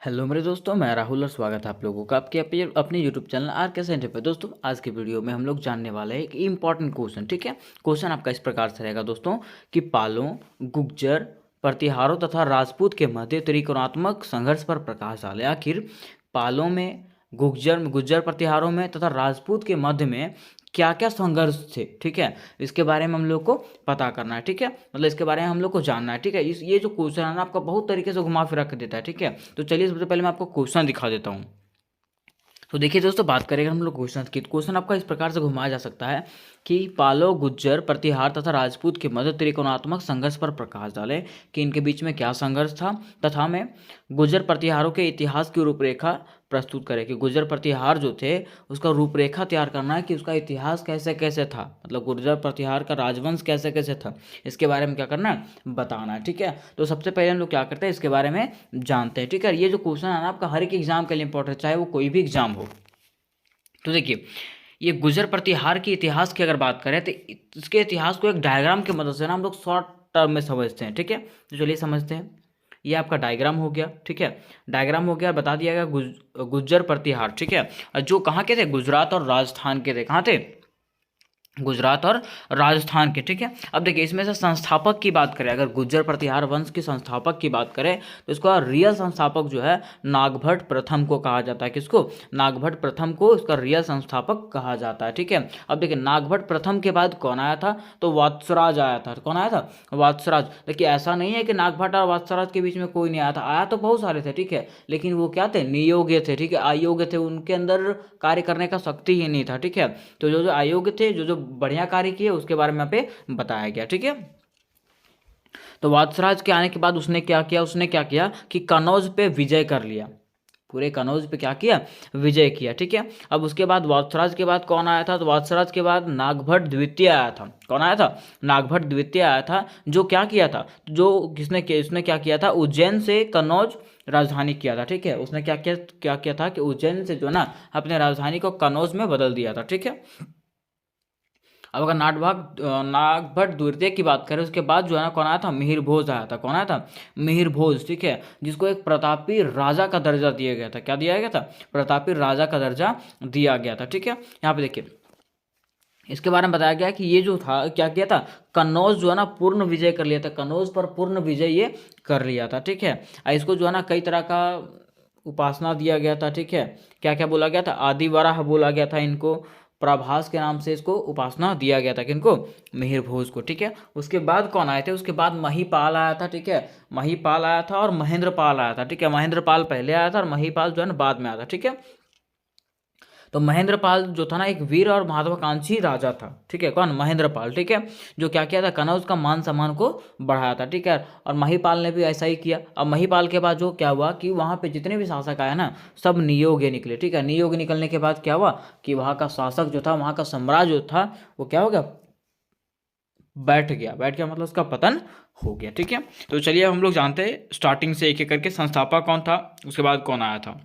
Hello मेरे दोस्तों, मैं राहुल और स्वागत है आप लोगों का आपके अपने यूट्यूब चैनल आर के सेंटर पे। दोस्तों आज की वीडियो में हम लोग जानने वाले हैं एक इम्पॉर्टेंट क्वेश्चन। ठीक है, क्वेश्चन आपका इस प्रकार से रहेगा दोस्तों कि पालों, गुर्जर, प्रतिहारों तथा राजपूत के मध्य त्रिकोणात्मक संघर्ष पर प्रकाश डाले। आखिर पालों में, गुर्जर प्रतिहारों में तथा राजपूत के मध्य में क्या क्या संघर्ष थे। ठीक है, इसके बारे में हम लोग को पता करना है। ठीक है, मतलब इसके बारे में हम लोग को जानना है। ठीक है, ये जो क्वेश्चन है ना आपका बहुत तरीके से घुमा फिरा के देता है। ठीक है, तो चलिए सबसे पहले मैं आपको क्वेश्चन दिखा देता हूँ। तो देखिए दोस्तों, बात करेंगे हम लोग क्वेश्चन की, तो क्वेश्चन आपका इस प्रकार से घुमाया जा सकता है कि पालो, गुज्जर, प्रतिहार तथा राजपूत के मध्य त्रिकोणात्मक संघर्ष पर प्रकाश डालें कि इनके बीच में क्या संघर्ष था, तथा में गुज्जर प्रतिहारों के इतिहास की रूपरेखा प्रस्तुत करें कि गुज्जर प्रतिहार जो थे उसका रूपरेखा तैयार करना है कि उसका इतिहास कैसे कैसे था, मतलब गुर्जर प्रतिहार का राजवंश कैसे कैसे था, इसके बारे में क्या करना है, बताना है। ठीक है, तो सबसे पहले हम लोग क्या करते हैं, इसके बारे में जानते हैं। ठीक है, ये जो क्वेश्चन है ना आपका हर एक एग्जाम के लिए इंपॉर्टेंट, चाहे वो कोई भी एग्जाम हो। तो देखिए, ये गुर्जर प्रतिहार के इतिहास की अगर बात करें तो इसके इतिहास को एक डायग्राम की मदद से ना हम लोग शॉर्ट टर्म में समझते हैं। ठीक है, तो चलिए समझते हैं। ये आपका डायग्राम हो गया। ठीक है, डायग्राम हो गया, बता दिया गया गुर्जर प्रतिहार। ठीक है, जो कहाँ के थे, गुजरात और राजस्थान के थे। कहाँ थे, गुजरात और राजस्थान के। ठीक है, अब देखिए इसमें से संस्थापक की बात करें, अगर गुर्जर प्रतिहार वंश के संस्थापक की बात करें तो इसका रियल संस्थापक जो है नागभट्ट प्रथम को कहा जाता है। किसको, नागभट्ट प्रथम को इसका रियल संस्थापक कहा जाता है। ठीक है, अब देखिए नागभट्ट प्रथम के बाद कौन आया था, तो वात्सराज आया था। कौन आया था, वात्सराज। देखिए ऐसा नहीं है कि नागभट्ट और वात्सराज के बीच में कोई नहीं आया था, आया तो बहुत सारे थे। ठीक है, लेकिन वो क्या थे, नियोग्य थे। ठीक है, अयोग्य थे, उनके अंदर कार्य करने का शक्ति ही नहीं था। ठीक है, तो जो जो अयोग्य थे, जो जो बढ़िया कार्य किए उसके बारे में यहाँ पे बताया गया। ठीक है, तो वात्सराज के आने के बाद उसने क्या किया, कि कनौज पे विजय कर लिया, पूरे कनौज पे क्या किया, विजय किया। ठीक है, अब उसके बाद वात्सराज के बाद कौन आया था, तो वात्सराज के बाद नागभट्ट द्वितीय आया था। कौन आया था, नागभट्ट द्वितीय आया था, जो क्या किया था, जो किसने किया, उसने क्या किया था, उज्जैन से कनौज राजधानी किया था। ठीक है, उसने क्या किया था कि उज्जैन से जो ना अपने राजधानी को कनौज में बदल दिया था। ठीक है, अब अगर नागभट्ट द्वितीय की बात करें, उसके बाद जो है ना कौन आया था, मिहिर भोज आया था। कौन आया था, मिहिर भोज। ठीक है, जिसको एक प्रतापी राजा का दर्जा दिया गया था। क्या दिया गया था, प्रतापी राजा का दर्जा दिया गया था। ठीक है, यहाँ पे देखिए इसके बारे में बताया गया कि ये जो था क्या किया था, कन्नौज जो है ना पूर्ण विजय कर लिया था, कन्नौज पर पूर्ण विजय ये कर लिया था। ठीक है, इसको जो है ना कई तरह का उपासना दिया गया था। ठीक है, क्या क्या बोला गया था, आदिवराह बोला गया था इनको, प्रभास के नाम से इसको उपासना दिया गया था, किनको, मिहिर भोज को। ठीक है, उसके बाद कौन आए थे, उसके बाद महीपाल आया था। ठीक है, महीपाल आया था और महेंद्रपाल आया था। ठीक है, महेंद्रपाल पहले आया था और महीपाल जो है ना बाद में आया था। ठीक है, तो महेंद्रपाल जो था ना एक वीर और महत्वाकांक्षी राजा था। ठीक है, कौन, महेंद्रपाल। ठीक है, जो क्या किया था, कनौज का मान सम्मान को बढ़ाया था। ठीक है, और महीपाल ने भी ऐसा ही किया। अब महीपाल के बाद जो क्या हुआ कि वहाँ पे जितने भी शासक आए ना सब नियोग्य निकले। ठीक है, नियोग्य निकलने के बाद क्या हुआ कि वहाँ का शासक जो था, वहाँ का साम्राज्य जो था वो क्या हो गया, बैठ गया मतलब उसका पतन हो गया। ठीक है, तो चलिए अब हम लोग जानते हैं स्टार्टिंग से एक एक करके संस्थापक कौन था, उसके बाद कौन आया था।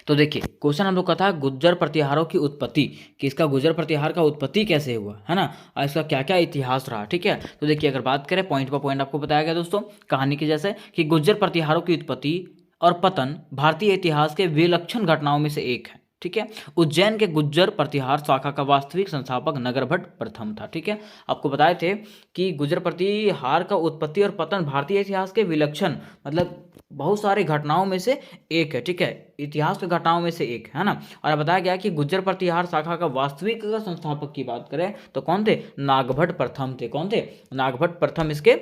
तो देखिए क्वेश्चन हम लोग का था गुर्जर प्रतिहारों की उत्पत्ति, कि इसका गुर्जर प्रतिहार का उत्पत्ति कैसे हुआ है ना, और इसका क्या क्या इतिहास रहा। ठीक है, तो देखिए अगर बात करें पॉइंट पर पॉइंट आपको बताया गया दोस्तों कहानी की जैसे, कि गुर्जर प्रतिहारों की उत्पत्ति और पतन भारतीय इतिहास के विलक्षण घटनाओं में से एक है। ठीक है, उज्जैन के गुज्जर प्रतिहार शाखा का वास्तविक संस्थापक नगरभट्ट प्रथम था। ठीक है, आपको बताए थे कि गुज्जर प्रतिहार का उत्पत्ति और पतन भारतीय इतिहास के विलक्षण, मतलब बहुत सारी घटनाओं में से एक है। ठीक है, इतिहास की घटनाओं में से एक है ना, और बताया गया कि गुज्जर प्रतिहार शाखा का वास्तविक संस्थापक की बात करें तो कौन थे, नागभट्ट प्रथम थे। कौन थे, नागभट्ट प्रथम इसके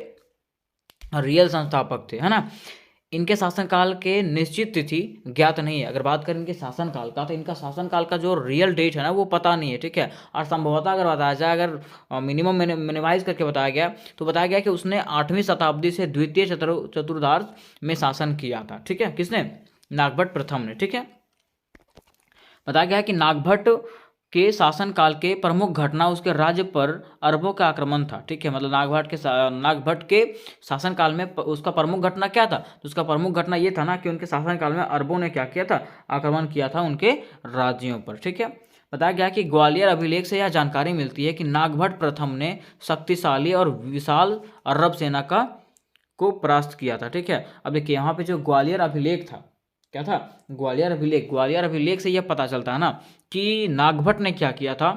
रियल संस्थापक थे, है ना। इनके शासनकाल के निश्चित तिथि ज्ञात नहीं है। अगर बात करें इनके शासनकाल का तो इनका शासनकाल का जो रियल डेट है ना वो पता नहीं है। ठीक है, और संभवतः अगर बताया जाए, अगर मिनिमम मिनिमाइज करके बताया गया तो बताया गया कि उसने 8वीं शताब्दी से द्वितीय चतुर्दाश में शासन किया था। ठीक है, किसने, नागभट्ट प्रथम ने। ठीक है, बताया गया कि नागभट्ट के शासनकाल के प्रमुख घटना उसके राज्य पर अरबों का आक्रमण था। ठीक है, मतलब नागभट्ट के शासनकाल में उसका प्रमुख घटना क्या था, तो उसका प्रमुख घटना ये था ना कि उनके शासनकाल में अरबों ने क्या किया था, आक्रमण किया था उनके राज्यों पर। ठीक है, बताया गया कि ग्वालियर अभिलेख से यह जानकारी मिलती है कि नागभट्ट प्रथम ने शक्तिशाली और विशाल अरब सेना का को परास्त किया था। ठीक है, अब देखिए यहाँ पे जो ग्वालियर अभिलेख था, क्या था, ग्वालियर अभिलेख। ग्वालियर अभिलेख से यह पता चलता है ना कि नागभट्ट ने क्या किया था,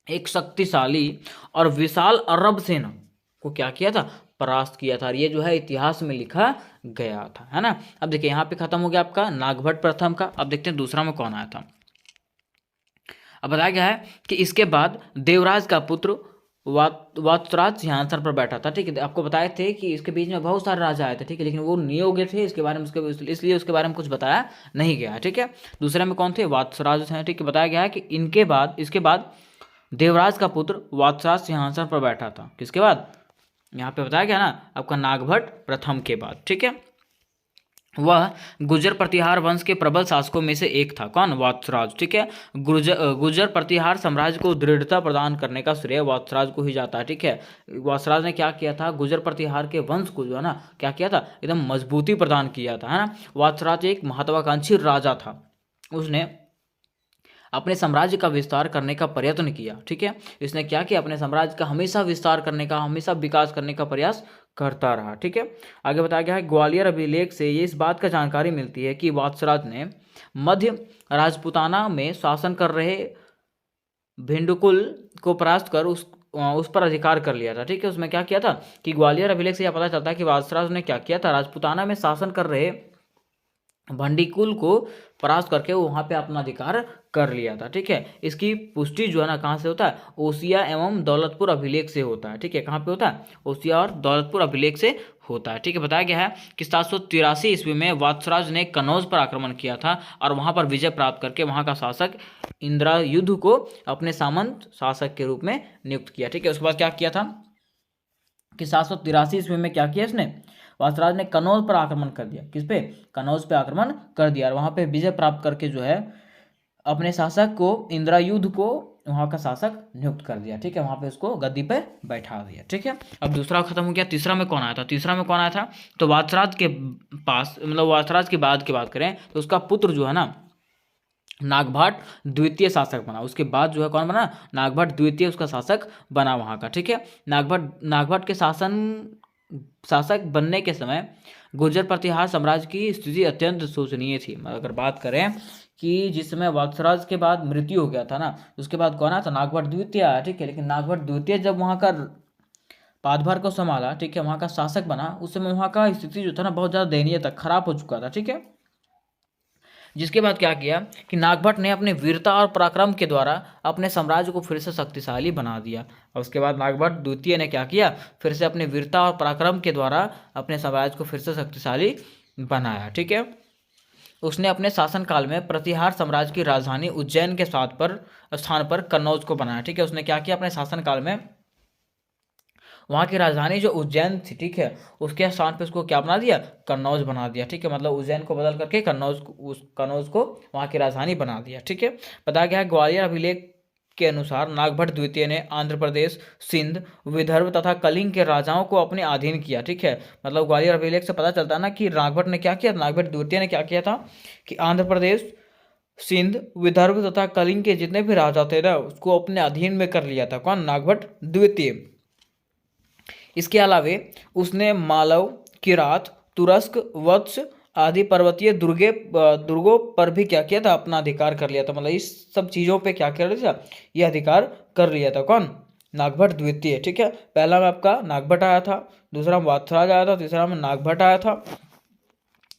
एक शक्तिशाली और विशाल अरब सेना को क्या किया था, परास्त किया था। और ये जो है इतिहास में लिखा गया था, है ना। अब देखिए यहाँ पे खत्म हो गया आपका नागभट्ट प्रथम का। अब देखते हैं दूसरा में कौन आया था। अब बताया गया है कि इसके बाद देवराज का पुत्र वात्सराज सिंहासन पर बैठा था। ठीक है, आपको बताए थे कि इसके बीच में बहुत सारे राजा आए थे। ठीक है, लेकिन वो नियोग्य थे इसके बारे में, इसलिए उसके बारे में कुछ बताया नहीं गया है। ठीक है, दूसरे में कौन थे, वात्सराज हैं। ठीक है, बताया गया है कि इसके बाद देवराज का पुत्र वात्सराज सिंहासन पर बैठा था। किसके बाद, यहाँ पे बताया गया ना आपका नागभट्ट प्रथम के बाद। ठीक है, वह गुर्जर प्रतिहार वंश के प्रबल शासकों में से एक था। कौन, वात्सराज। ठीक है, गुर्जर प्रतिहार साम्राज्य को दृढ़ता प्रदान करने का श्रेय वात्सराज को ही जाता है। ठीक है, वात्सराज ने क्या किया था, गुर्जर प्रतिहार के वंश को जो है ना क्या किया था, एकदम मजबूती प्रदान किया था, है ना। वात्सराज एक महत्वाकांक्षी राजा था, उसने अपने साम्राज्य का विस्तार करने का प्रयत्न किया। ठीक है, इसने क्या किया, अपने साम्राज्य का हमेशा विस्तार करने का, हमेशा विकास करने का प्रयास करता रहा। ठीक है, आगे बताया गया है ग्वालियर अभिलेख से ये इस बात का जानकारी मिलती है कि वात्सराज ने मध्य राजपूताना में शासन कर रहे भिंडकुल को परास्त कर उस पर अधिकार कर लिया था। ठीक है, उसमें क्या किया था कि ग्वालियर अभिलेख से यह पता चलता है कि वात्सराज ने क्या किया था, राजपूताना में शासन कर रहे भंडीकुल को परास्त करके वहां पे अपना अधिकार कर लिया था। ठीक है, इसकी पुष्टि जो है ना कहाँ से होता है, ओसिया एवं दौलतपुर अभिलेख से होता है। ठीक है, कहाँ पे होता है, ओसिया और दौलतपुर अभिलेख से होता है। ठीक है, बताया गया है कि 783 ईस्वी में वात्सराज ने कनौज पर आक्रमण किया था और वहां पर विजय प्राप्त करके वहां का शासक इंद्रायुध को अपने सामंत शासक के रूप में नियुक्त किया। ठीक है, उसके बाद क्या किया था कि 783 ईस्वी में क्या किया इसने, वात्सराज ने कनौज पर आक्रमण कर दिया। किस पे, कनौज पे आक्रमण कर दिया और वहां पे विजय प्राप्त करके जो है अपने शासक को इंद्रायुध को वहां का शासक नियुक्त कर दिया। ठीक है, वहां पे उसको गद्दी पे बैठा दिया। ठीक है, अब दूसरा खत्म हो गया, तीसरा में कौन आया था, तीसरा में कौन आया था, तो वात्सराज के पास, मतलब वात्सराज के बाद की बात करें तो उसका पुत्र जो है ना नागभट्ट द्वितीय शासक बना। उसके बाद जो है कौन बना, नागभट्ट द्वितीय उसका शासक बना वहां का। ठीक है, नागभट्ट के शासक बनने के समय गुर्जर प्रतिहार साम्राज्य की स्थिति अत्यंत शोचनीय थी। अगर बात करें कि जिस समय वात्सराज के बाद मृत्यु हो गया था ना, उसके बाद कौन आया था, नागभट्ट द्वितीय आया। ठीक है, लेकिन नागभट्ट द्वितीय जब वहां का पादभार को संभाला, ठीक है, वहां का शासक बना, उस समय वहां का स्थिति जो था ना बहुत ज्यादा दयनीय था, खराब हो चुका था। ठीक है, जिसके बाद क्या किया कि नागभट्ट ने अपने वीरता और पराक्रम के द्वारा अपने साम्राज्य को फिर से शक्तिशाली बना दिया। और उसके बाद नागभट्ट द्वितीय ने क्या किया, फिर से अपने वीरता और पराक्रम के द्वारा अपने साम्राज्य को फिर से शक्तिशाली बनाया। ठीक है, उसने अपने शासनकाल में प्रतिहार साम्राज्य की राजधानी उज्जैन के स्थान पर कन्नौज को बनाया। ठीक है, उसने क्या किया, अपने शासनकाल में वहाँ की राजधानी जो उज्जैन थी, ठीक है, उसके स्थान पे उसको क्या बना दिया, कन्नौज बना दिया। ठीक है, मतलब उज्जैन को बदल करके कन्नौज को वहाँ की राजधानी बना दिया। ठीक है, बताया गया है ग्वालियर अभिलेख के अनुसार नागभट्ट द्वितीय ने आंध्र प्रदेश, सिंध, विदर्भ तथा कलिंग के राजाओं को अपने अधीन किया। ठीक है, मतलब ग्वालियर अभिलेख से पता चलता है ना कि नागभट्ट ने क्या किया, नागभट्ट द्वितीय ने क्या किया था कि आंध्र प्रदेश, सिंध, विदर्भ तथा कलिंग के जितने भी राजा थे ना उसको अपने अधीन में कर लिया था। कौन, नागभट्ट द्वितीय। इसके अलावे उसने मालव, किरात, तुरस्क, वत्स आदि पर्वतीय दुर्गों पर भी क्या किया था, अपना अधिकार कर लिया था। मतलब इस सब चीज़ों पे क्या कर लिया था, ये अधिकार कर लिया था। कौन, नागभट्ट द्वितीय। ठीक है, पहला में आपका नागभट्ट आया था, दूसरा में वात्सराज आया था, तीसरा में नागभट्ट आया था,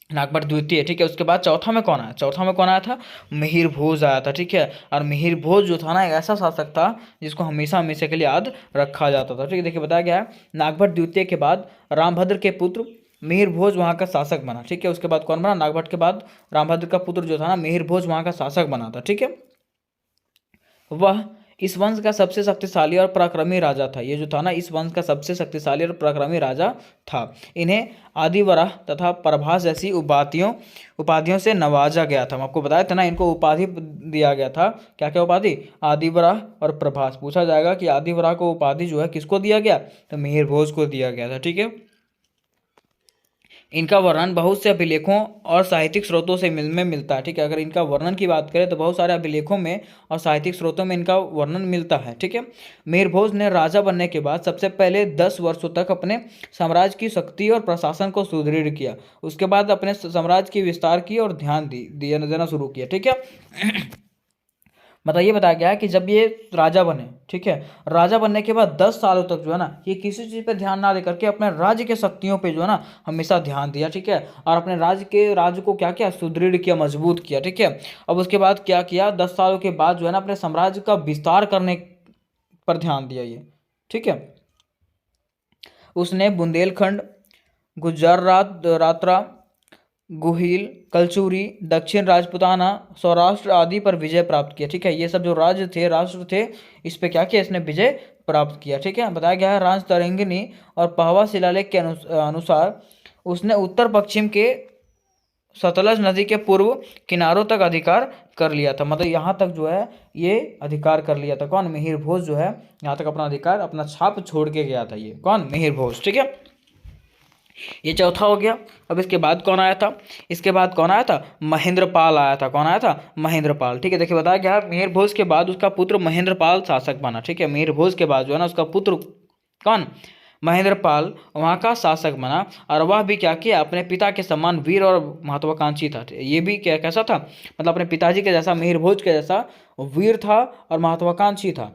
नागभट्ट द्वितीय। ठीक है, उसके बाद चौथा में कौन आया, चौथा में कौन आया था, मिहिर भोज आया था। ठीक है, और मिहिर भोज जो था ना एक ऐसा शासक था जिसको हमेशा हमेशा के लिए याद रखा जाता था। ठीक है, देखिए बताया गया है नागभट्ट द्वितीय के बाद रामभद्र के पुत्र मिहिर भोज वहाँ का शासक बना। ठीक है, उसके बाद कौन बना, नागभट्ट के बाद रामभद्र का पुत्र जो था ना मिहिर भोज वहाँ का शासक बना था। ठीक है, वह इस वंश का सबसे शक्तिशाली और पराक्रमी राजा था। ये जो था ना इस वंश का सबसे शक्तिशाली और पराक्रमी राजा था। इन्हें आदिवराह तथा प्रभास जैसी उपाधियों से नवाजा गया था। हम आपको बताया था ना इनको उपाधि दिया गया था, क्या क्या उपाधि, आदिवराह और प्रभास। पूछा जाएगा कि आदिवराह को उपाधि जो है किसको दिया गया, तो मिहिर भोज को दिया गया था। ठीक है, इनका वर्णन बहुत से अभिलेखों और साहित्यिक स्रोतों से मिलता है। ठीक है, अगर इनका वर्णन की बात करें तो बहुत सारे अभिलेखों में और साहित्यिक स्रोतों में इनका वर्णन मिलता है। ठीक है, मिहिर भोज ने राजा बनने के बाद सबसे पहले 10 वर्षों तक अपने साम्राज्य की शक्ति और प्रशासन को सुदृढ़ किया। उसके बाद अपने साम्राज्य की विस्तार की और ध्यान देना शुरू किया। ठीक है, मतलब ये बताया गया है कि जब ये राजा बने, ठीक है, राजा बनने के बाद 10 सालों तक जो है ना, ये किसी चीज़ पे ध्यान ना दे करके अपने राज्य के शक्तियों पे जो है ना हमेशा ध्यान दिया। ठीक है, और अपने राज्य को क्या किया, सुदृढ़ किया, मजबूत किया। ठीक है, अब उसके बाद क्या किया, 10 सालों के बाद जो है ना अपने साम्राज्य का विस्तार करने पर ध्यान दिया ये। ठीक है, उसने बुंदेलखंड, गुजरात, रात्रा, गुहिल, कलचुरी, दक्षिण राजपुताना, सौराष्ट्र आदि पर विजय प्राप्त किया। ठीक है, ये सब जो राज्य थे, राष्ट्र थे, इस पे क्या किया, इसने विजय प्राप्त किया। ठीक है, बताया गया है राज तरंगिनी और पहवा शिलालेख के अनुसार उसने उत्तर पश्चिम के सतलज नदी के पूर्व किनारों तक अधिकार कर लिया था। मतलब यहाँ तक जो है ये अधिकार कर लिया था। कौन, मिहिर भोज जो है यहाँ तक अपना अधिकार, अपना छाप छोड़ के गया था। ये कौन, मिहिर भोज। ठीक है, ये चौथा हो गया। अब इसके बाद कौन आया था, इसके बाद कौन आया था, महेंद्रपाल आया था। कौन आया था, महेंद्रपाल। ठीक है, देखिए बताया गया मिहिर भोज के बाद उसका पुत्र महेंद्रपाल शासक बना। ठीक है, मिहिर भोज के बाद जो है ना उसका पुत्र कौन, महेंद्रपाल वहाँ का शासक बना। और वह भी क्या किया, अपने पिता के समान वीर और महत्वाकांक्षी था। ये भी क्या कैसा था, मतलब अपने पिताजी के जैसा, मिहिर भोज के जैसा वीर था और महत्वाकांक्षी था।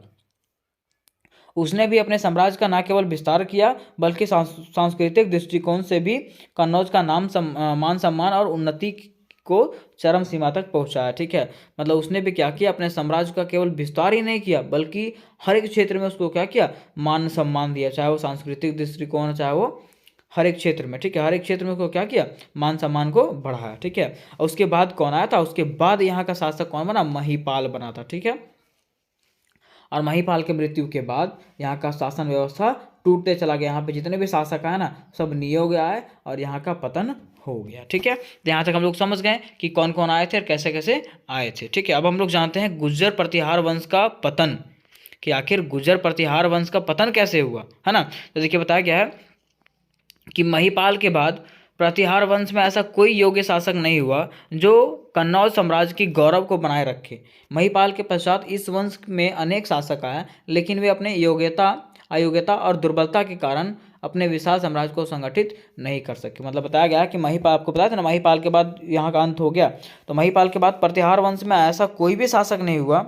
उसने भी अपने साम्राज्य का न केवल विस्तार किया बल्कि सांस्कृतिक दृष्टिकोण से भी कन्नौज का मान सम्मान और उन्नति को चरम सीमा तक पहुंचाया। ठीक है, मतलब उसने भी क्या किया, अपने साम्राज्य का केवल विस्तार ही नहीं किया बल्कि हर एक क्षेत्र में उसको क्या किया, मान सम्मान दिया, चाहे वो सांस्कृतिक दृष्टिकोण, चाहे वो हर एक क्षेत्र में। ठीक है, हर एक क्षेत्र में उसको क्या किया, मान सम्मान को बढ़ाया। ठीक है, और उसके बाद कौन आया था, उसके बाद यहाँ का शासक कौन बना, महिपाल बना था। ठीक है, और महिपाल के मृत्यु के बाद यहाँ का शासन व्यवस्था टूटते चला गया। यहाँ पे जितने भी शासक आए ना, सब नियोग आए और यहाँ का पतन हो गया। ठीक है, तो यहाँ तक हम लोग समझ गए कि कौन कौन आए थे और कैसे कैसे आए थे। ठीक है, अब हम लोग जानते हैं गुर्जर प्रतिहार वंश का पतन, कि आखिर गुर्जर प्रतिहार वंश का पतन कैसे हुआ, है ना। तो देखिए बताया गया है कि महिपाल के बाद प्रतिहार वंश में ऐसा कोई योग्य शासक नहीं हुआ जो कन्नौज साम्राज्य की गौरव को बनाए रखे। महिपाल के पश्चात इस वंश में अनेक शासक आए, लेकिन वे अपने अयोग्यता और दुर्बलता के कारण अपने विशाल साम्राज्य को संगठित नहीं कर सके। मतलब बताया गया कि महिपाल, आपको बताया था ना, महिपाल के बाद यहाँ का अंत हो गया। तो महिपाल के बाद प्रतिहार वंश में ऐसा कोई भी शासक नहीं हुआ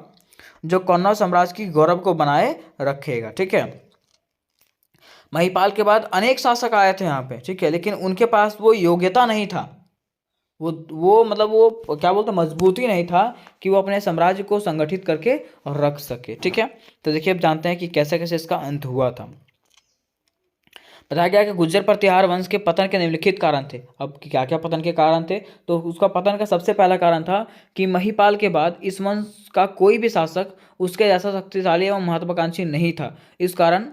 जो कन्नौज साम्राज्य की गौरव को बनाए रखेगा। ठीक है, महिपाल के बाद अनेक शासक आए थे यहाँ पे। ठीक है, लेकिन उनके पास वो योग्यता नहीं था, वो मतलब वो क्या बोलते, मजबूती नहीं था कि वो अपने साम्राज्य को संगठित करके रख सके। ठीक है, तो देखिए अब जानते हैं कि कैसे कैसे इसका अंत हुआ था। बताया गया कि गुर्जर प्रतिहार वंश के पतन के निम्नलिखित कारण थे। अब क्या क्या पतन के कारण थे, तो उसका पतन का सबसे पहला कारण था कि महिपाल के बाद इस वंश का कोई भी शासक उसके जैसा शक्तिशाली एवं महत्वाकांक्षी नहीं था। इस कारण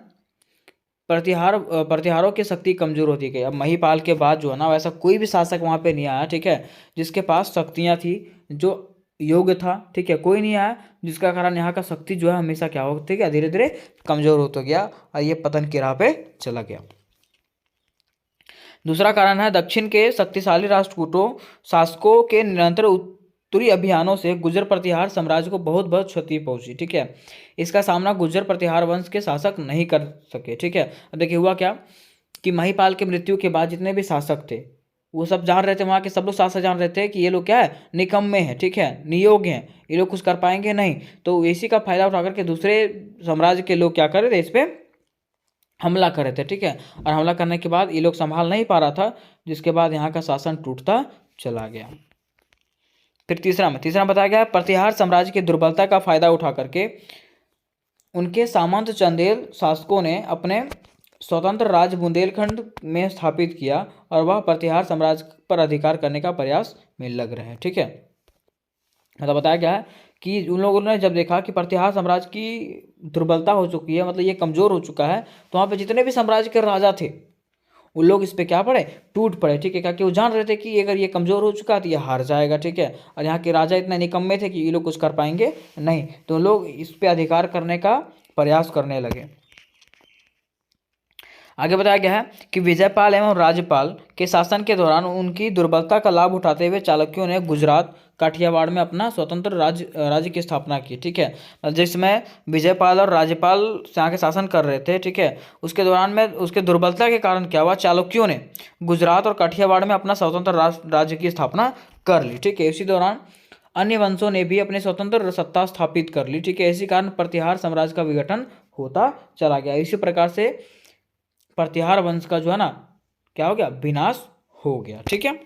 प्रतिहारों की शक्ति कमजोर होती गई। अब महिपाल के बाद जो है ना वैसा कोई भी शासक वहाँ पे नहीं आया। ठीक है, जिसके पास शक्तियाँ थी, जो योग्य था। ठीक है, कोई नहीं आया, जिसका कारण यहाँ का शक्ति जो है हमेशा क्या हो, ठीक है, धीरे धीरे कमजोर होता गया और ये पतन की राह पे चला गया। दूसरा कारण है दक्षिण के शक्तिशाली राष्ट्रकूटों शासकों के निरंतर उत्तरी अभियानों से गुर्जर प्रतिहार साम्राज्य को बहुत बहुत क्षति पहुंची। ठीक है, इसका सामना गुर्जर प्रतिहार वंश के शासक नहीं कर सके। ठीक है, अब देखिए हुआ क्या कि महिपाल के मृत्यु के बाद जितने भी शासक थे वो सब जान रहे थे, वहाँ के सब लोग शासक जान रहे थे कि ये लोग क्या है, निकम्मे हैं। ठीक है, नियोग्य हैं, ये लोग कुछ कर पाएंगे नहीं। तो इसी का फायदा उठा करके दूसरे साम्राज्य के लोग क्या कर रहे थे, इस पर हमला कर रहे थे। ठीक है, और हमला करने के बाद ये लोग संभाल नहीं पा रहा था, जिसके बाद यहाँ का शासन टूटता चला गया। फिर तीसरा बताया गया प्रतिहार साम्राज्य की दुर्बलता का फायदा उठा करके उनके सामंत चंदेल शासकों ने अपने स्वतंत्र राज्य बुंदेलखंड में स्थापित किया और वह प्रतिहार साम्राज्य पर अधिकार करने का प्रयास में लग रहे हैं। ठीक है, मतलब बताया गया है कि उन लोगों ने जब देखा कि प्रतिहार साम्राज्य की दुर्बलता हो चुकी है, मतलब ये कमजोर हो चुका है, तो वहाँ पे जितने भी साम्राज्य के राजा थे उन लोग इस पे क्या पड़े, टूट पड़े। ठीक है, क्या कि वो जान रहे थे कि अगर ये कमजोर हो चुका है तो ये हार जाएगा। ठीक है, और यहाँ के राजा इतने निकम्मे थे कि ये लोग कुछ कर पाएंगे नहीं, तो लोग इस पे अधिकार करने का प्रयास करने लगे। आगे बताया गया है कि विजयपाल एवं राज्यपाल के शासन के दौरान उनकी दुर्बलता का लाभ उठाते हुए चालुक्यों ने गुजरात काठियावाड़ में अपना स्वतंत्र राज्य की स्थापना की। ठीक है, जिसमें विजयपाल और राज्यपाल यहाँ के शासन कर रहे थे। ठीक है, उसके दौरान में उसके दुर्बलता के कारण क्या हुआ, चालुक्यों ने गुजरात और काठियावाड़ में अपना स्वतंत्र राज्य की स्थापना कर ली। ठीक है, इसी दौरान अन्य वंशों ने भी अपने स्वतंत्र सत्ता स्थापित कर ली। ठीक है, इसी कारण प्रतिहार साम्राज्य का विघटन होता चला गया। इसी प्रकार से प्रतिहार वंश का जो है ना क्या हो गया, विनाश हो गया। ठीक है,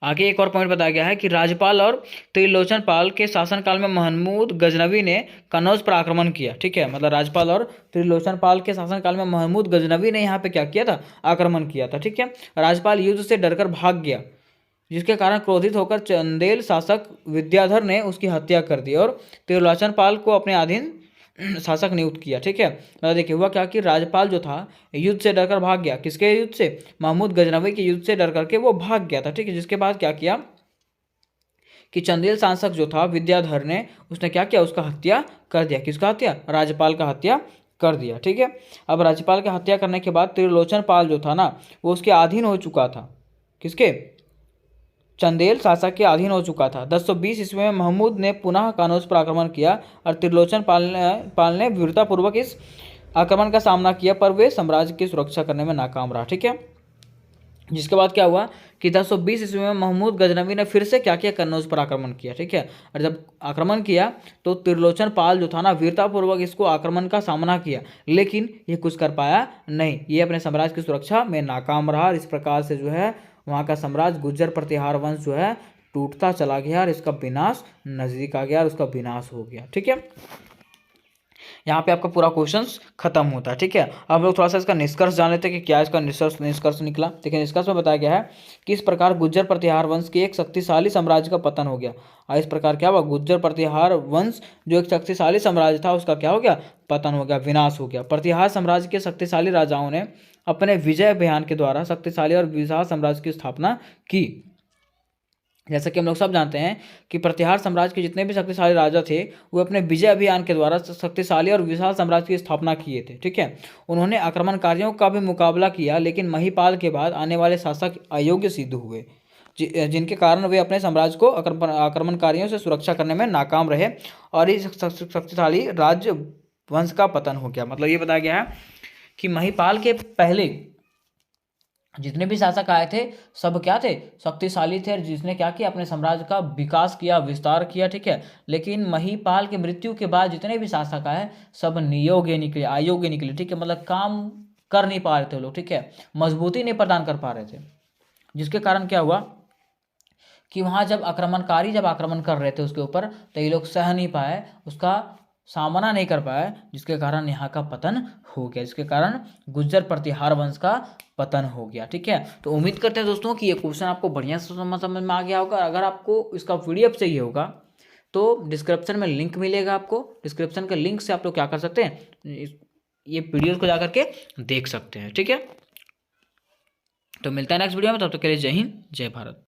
आगे एक और पॉइंट बताया गया है कि राज्यपाल और त्रिलोचन पाल के शासनकाल में महमूद गजनवी ने कन्नौज पर आक्रमण किया। ठीक है, मतलब राज्यपाल और त्रिलोचन पाल के शासनकाल में महमूद गजनवी ने यहाँ पे क्या किया था, आक्रमण किया था। ठीक है, राज्यपाल युद्ध से डरकर भाग गया, जिसके कारण क्रोधित होकर चंदेल शासक विद्याधर ने उसकी हत्या कर दी और त्रिलोचन पाल को अपने अधीन शासक नियुक्त किया। ठीक है, मतलब देखिए हुआ क्या कि राज्यपाल जो था युद्ध से डरकर भाग गया। किसके युद्ध से, महमूद गजनवी के युद्ध से डर करके वो भाग गया था। ठीक है, जिसके बाद क्या किया कि चंदेल शासक जो था विद्याधर ने, उसने क्या किया, उसका हत्या कर दिया। किसका हत्या, राज्यपाल का हत्या कर दिया। ठीक है, अब राज्यपाल की हत्या करने के बाद त्रिलोचन पाल जो था ना वो उसके अधीन हो चुका था। किसके, चंदेल शासक के अधीन हो चुका था। 1020 ईस्वी में महमूद ने पुनः कन्नौज पर आक्रमण किया और त्रिलोचन पाल ने वीरतापूर्वक इस आक्रमण का सामना किया, पर वे साम्राज्य की सुरक्षा करने में नाकाम रहा। ठीक है, जिसके बाद क्या हुआ कि 1020 ईस्वी में महमूद गजनवी ने फिर से क्या किया, कन्नौज पर आक्रमण किया। ठीक है, और जब आक्रमण किया तो त्रिलोचन पाल जो था ना वीरतापूर्वक इसको आक्रमण का सामना किया, लेकिन ये कुछ कर पाया नहीं, ये अपने साम्राज्य की सुरक्षा में नाकाम रहा। इस प्रकार से जो है वहाँ का साम्राज्य गुर्जर प्रतिहार वंश जो है टूटता चला गया और इसका विनाश नजदीक आ गया और उसका विनाश हो गया। ठीक है, यहाँ पे आपका पूरा क्वेश्चन खत्म होता है। ठीक है, अब हम लोग थोड़ा सा इसका निष्कर्ष जान लेते हैं कि क्या इसका निष्कर्ष निकला। देखिए, निष्कर्ष में बताया गया है कि इस प्रकार गुर्जर प्रतिहार वंश के एक शक्तिशाली साम्राज्य का पतन हो गया। और इस प्रकार क्या हुआ, गुर्जर प्रतिहार वंश जो एक शक्तिशाली साम्राज्य था उसका क्या हो गया, पतन हो गया, विनाश हो गया। प्रतिहार साम्राज्य के शक्तिशाली राजाओं ने अपने विजय अभियान के द्वारा शक्तिशाली और विशाल साम्राज्य की स्थापना की। जैसा कि हम लोग सब जानते हैं कि प्रतिहार साम्राज्य के जितने भी शक्तिशाली राजा थे वो अपने विजय अभियान के द्वारा शक्तिशाली और विशाल साम्राज्य की स्थापना किए थे। ठीक है, उन्होंने आक्रमणकारियों का भी मुकाबला किया, लेकिन महिपाल के बाद आने वाले शासक अयोग्य सिद्ध हुए, जिनके कारण वे अपने साम्राज्य को आक्रमणकारियों से सुरक्षा करने में नाकाम रहे और इस शक्तिशाली राज्य वंश का पतन हो गया। मतलब ये बताया गया है कि महिपाल के पहले जितने भी शासक आए थे सब क्या थे, शक्तिशाली थे, जिसने क्या किया, अपने साम्राज्य का विकास किया, विस्तार किया। ठीक है, लेकिन महिपाल के मृत्यु के बाद जितने भी शासक आए सब नियोग्य निकले, अयोग्य निकले। ठीक है, मतलब काम कर नहीं पा रहे थे लोग। ठीक है, मजबूती नहीं प्रदान कर पा रहे थे, जिसके कारण क्या हुआ कि वहाँ जब आक्रमणकारी जब आक्रमण कर रहे थे उसके ऊपर तो ये लोग सह नहीं पाए, उसका सामना नहीं कर पाए, जिसके कारण यहाँ का पतन हो गया, जिसके कारण गुर्जर प्रतिहार वंश का पतन हो गया। ठीक है, तो उम्मीद करते हैं दोस्तों कि ये क्वेश्चन आपको बढ़िया से समझ में आ गया होगा। अगर आपको इसका PDF चाहिए होगा तो डिस्क्रिप्शन में लिंक मिलेगा आपको, डिस्क्रिप्शन के लिंक से आप लोग क्या कर सकते हैं, ये वीडियोस को जाकर के देख सकते हैं। ठीक है, तो मिलता है नेक्स्ट वीडियो में, तब तक के लिए जय हिंद, जय भारत।